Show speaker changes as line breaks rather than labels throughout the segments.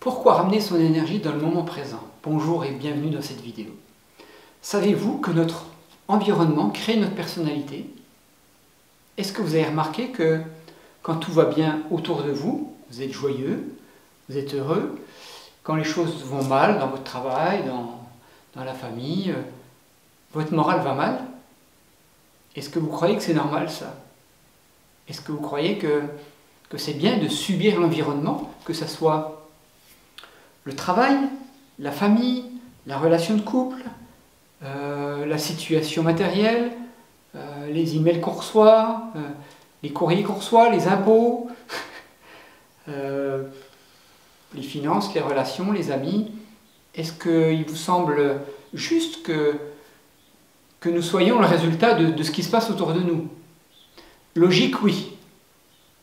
Pourquoi ramener son énergie dans le moment présent? Bonjour et bienvenue dans cette vidéo. Savez-vous que notre environnement crée notre personnalité? Est-ce que vous avez remarqué que quand tout va bien autour de vous, vous êtes joyeux, vous êtes heureux? Quand les choses vont mal dans votre travail, dans la famille, votre morale va mal? Est-ce que vous croyez que c'est normal ça? Est-ce que vous croyez que c'est bien de subir l'environnement, que ce soit le travail, la famille, la relation de couple, la situation matérielle, les emails qu'on reçoit, les courriers qu'on reçoit, les impôts, les finances, les relations, les amis? Est-ce qu'il vous semble juste que nous soyons le résultat de ce qui se passe autour de nous? Logique, oui.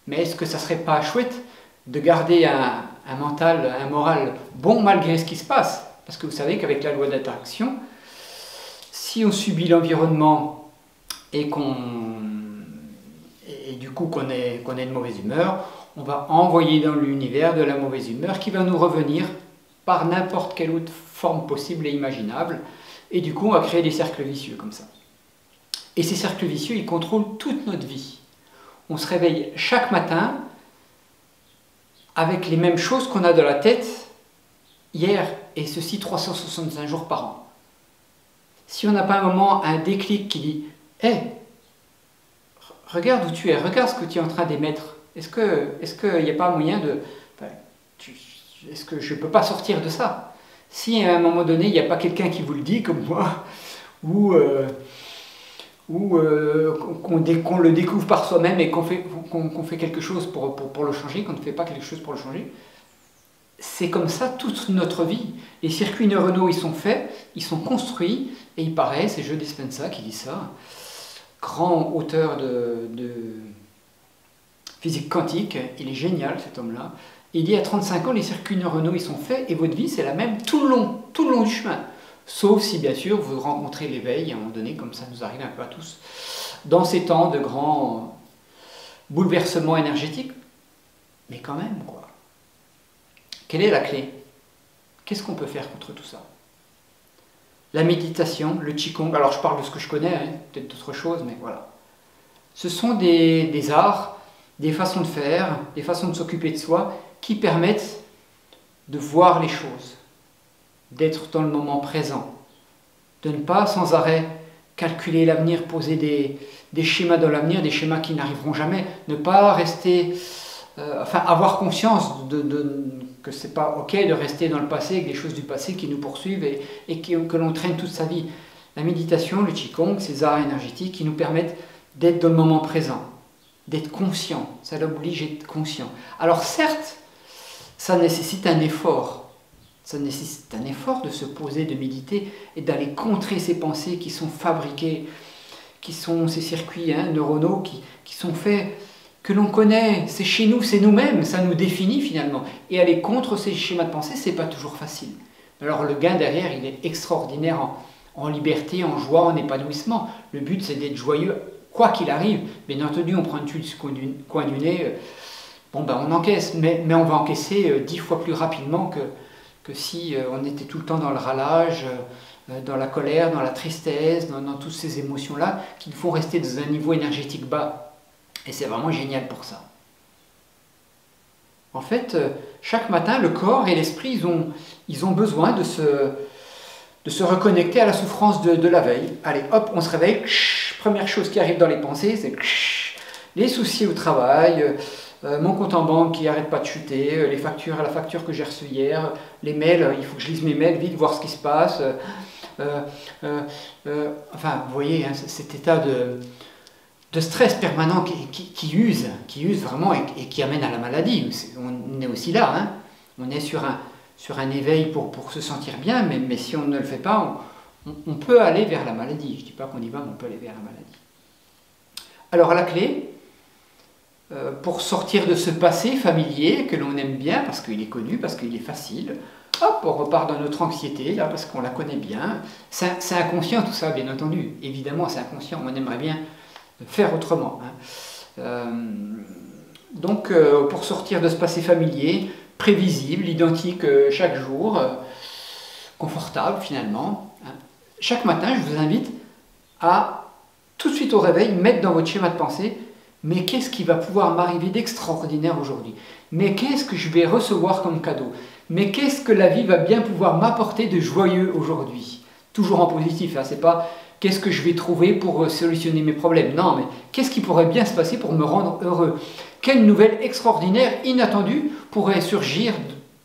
Mais est-ce que ça serait pas chouette de garder un mental, un moral bon malgré ce qui se passe? Parce que vous savez qu'avec la loi d'attraction, si on subit l'environnement et du coup qu'on est de mauvaise humeur, on va envoyer dans l'univers de la mauvaise humeur qui va nous revenir par n'importe quelle autre forme possible et imaginable. Et du coup, on va créer des cercles vicieux comme ça. Et ces cercles vicieux, ils contrôlent toute notre vie. On se réveille chaque matin avec les mêmes choses qu'on a dans la tête hier, et ceci 365 jours par an. Si on n'a pas un moment, un déclic qui dit « Hé, regarde où tu es, regarde ce que tu es en train d'émettre. Est-ce qu'il n'y a pas moyen de... Est-ce que je ne peux pas sortir de ça ?» Si à un moment donné, il n'y a pas quelqu'un qui vous le dit, comme moi, ou qu'on le découvre par soi-même et qu'on fait quelque chose pour le changer, qu'on ne fait pas quelque chose pour le changer, c'est comme ça toute notre vie. Les circuits neuronaux, ils sont faits, ils sont construits, et il paraît, c'est Joe Dispenza qui dit ça, grand auteur de physique quantique, il est génial cet homme-là. Il dit à 35 ans, les circuits neuronaux ils sont faits, et votre vie c'est la même tout le long du chemin. Sauf si bien sûr vous rencontrez l'éveil à un moment donné, comme ça nous arrive un peu à tous, dans ces temps de grands bouleversements énergétiques. Mais quand même, quoi. Quelle est la clé? Qu'est-ce qu'on peut faire contre tout ça? La méditation, le Qigong, alors je parle de ce que je connais, hein, peut-être d'autres choses, mais voilà. Ce sont des arts, des façons de faire, des façons de s'occuper de soi, qui permettent de voir les choses, d'être dans le moment présent, de ne pas sans arrêt calculer l'avenir, poser des schémas dans l'avenir, des schémas qui n'arriveront jamais, ne pas rester, avoir conscience que c'est pas ok de rester dans le passé avec des choses du passé qui nous poursuivent et que l'on traîne toute sa vie. La méditation, le Qigong, ces arts énergétiques qui nous permettent d'être dans le moment présent, d'être conscient, ça l'oblige à être conscient. Alors certes, ça nécessite un effort. Ça nécessite un effort de se poser, de méditer et d'aller contrer ces pensées qui sont fabriquées, qui sont ces circuits neuronaux qui sont faits, que l'on connaît, c'est chez nous, c'est nous-mêmes, ça nous définit finalement. Et aller contre ces schémas de pensée, c'est pas toujours facile. Alors le gain derrière, il est extraordinaire en liberté, en joie, en épanouissement. Le but, c'est d'être joyeux, quoi qu'il arrive. Bien entendu, on prend une tuile du coin du nez, bon ben on encaisse, mais on va encaisser 10 fois plus rapidement que si on était tout le temps dans le râlage, dans la colère, dans la tristesse, dans toutes ces émotions-là, qui nous font rester dans un niveau énergétique bas. Et c'est vraiment génial pour ça. En fait, chaque matin, le corps et l'esprit, ils ont besoin de se reconnecter à la souffrance de la veille. Allez, hop, on se réveille. Première chose qui arrive dans les pensées, c'est les soucis au travail, mon compte en banque qui n'arrête pas de chuter, la facture que j'ai reçue hier, les mails, il faut que je lise mes mails vite, voir ce qui se passe. Enfin, vous voyez, hein, cet état de stress permanent qui use vraiment et qui amène à la maladie. On est aussi là, hein. On est sur un éveil pour se sentir bien, mais si on ne le fait pas, on peut aller vers la maladie. Je ne dis pas qu'on y va, mais on peut aller vers la maladie. Alors la clé, pour sortir de ce passé familier que l'on aime bien, parce qu'il est connu, parce qu'il est facile, hop, on repart dans notre anxiété, là, parce qu'on la connaît bien. C'est inconscient tout ça, bien entendu. Évidemment, c'est inconscient, on aimerait bien faire autrement. Hein. Donc, pour sortir de ce passé familier, prévisible, identique chaque jour, confortable finalement. Chaque matin, je vous invite à, tout de suite au réveil, mettre dans votre schéma de pensée, mais qu'est-ce qui va pouvoir m'arriver d'extraordinaire aujourd'hui? Mais qu'est-ce que je vais recevoir comme cadeau? Mais qu'est-ce que la vie va bien pouvoir m'apporter de joyeux aujourd'hui? Toujours en positif, hein, c'est pas qu'est-ce que je vais trouver pour solutionner mes problèmes. Non, mais qu'est-ce qui pourrait bien se passer pour me rendre heureux? Quelle nouvelle extraordinaire, inattendue, pourrait surgir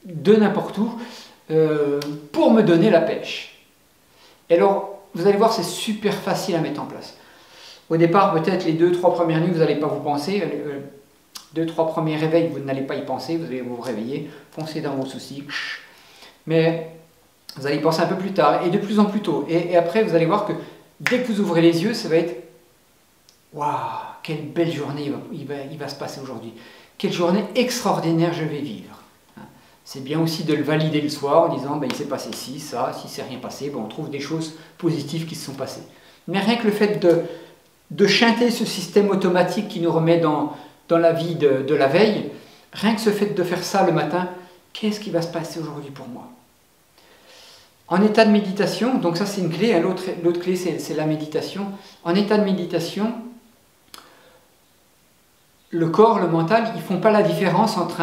de n'importe où pour me donner la pêche? Et alors, vous allez voir, c'est super facile à mettre en place. Au départ, peut-être les 2-3 premières nuits, vous n'allez pas vous penser. 2-3 premiers réveils, vous n'allez pas y penser, vous allez vous réveiller, foncer dans vos soucis. Mais vous allez y penser un peu plus tard et de plus en plus tôt. Et après, vous allez voir que dès que vous ouvrez les yeux, ça va être « Waouh, quelle belle journée il va se passer aujourd'hui. Quelle journée extraordinaire je vais vivre. » C'est bien aussi de le valider le soir en disant ben, « Il s'est passé ci, ça, si c'est rien passé, ben, on trouve des choses positives qui se sont passées. » Mais rien que le fait de chanter ce système automatique qui nous remet dans la vie de la veille, rien que ce fait de faire ça le matin, qu'est-ce qui va se passer aujourd'hui pour moi? En état de méditation, donc ça c'est une clé, hein, l'autre clé c'est la méditation. En état de méditation, le corps, le mental, ils ne font pas la différence entre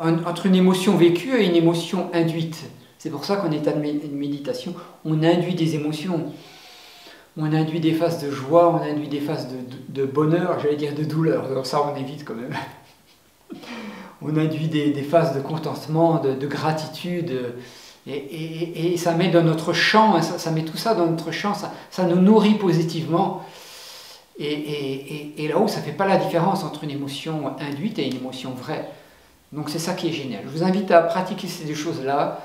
entre une émotion vécue et une émotion induite. C'est pour ça qu'en état de méditation, on induit des émotions. On induit des phases de joie, on induit des phases de bonheur, j'allais dire de douleur, donc ça on évite quand même. On induit des phases de contentement, de gratitude, et ça met dans notre champ, ça met tout ça dans notre champ, ça nous nourrit positivement. Et là-haut, ça ne fait pas la différence entre une émotion induite et une émotion vraie. Donc c'est ça qui est génial. Je vous invite à pratiquer ces deux choses-là,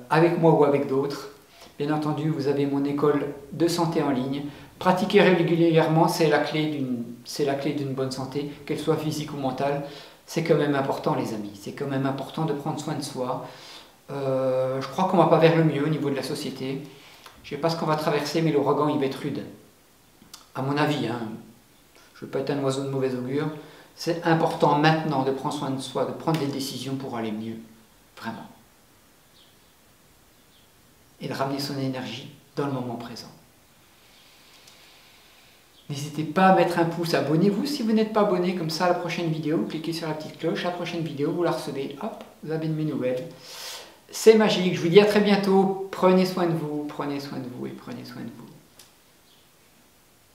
avec moi ou avec d'autres. Bien entendu, vous avez mon école de santé en ligne. Pratiquer régulièrement, c'est la clé d'une bonne santé, qu'elle soit physique ou mentale. C'est quand même important, les amis. C'est quand même important de prendre soin de soi. Je crois qu'on ne va pas vers le mieux au niveau de la société. Je ne sais pas ce qu'on va traverser, mais l'ouragan, il va être rude. À mon avis, hein. Je ne veux pas être un oiseau de mauvais augure. C'est important maintenant de prendre soin de soi, de prendre des décisions pour aller mieux. Vraiment. Et de ramener son énergie dans le moment présent. N'hésitez pas à mettre un pouce, abonnez-vous si vous n'êtes pas abonné, comme ça à la prochaine vidéo, cliquez sur la petite cloche, la prochaine vidéo, vous la recevez, hop, vous avez de mes nouvelles. C'est magique, je vous dis à très bientôt, prenez soin de vous et prenez soin de vous.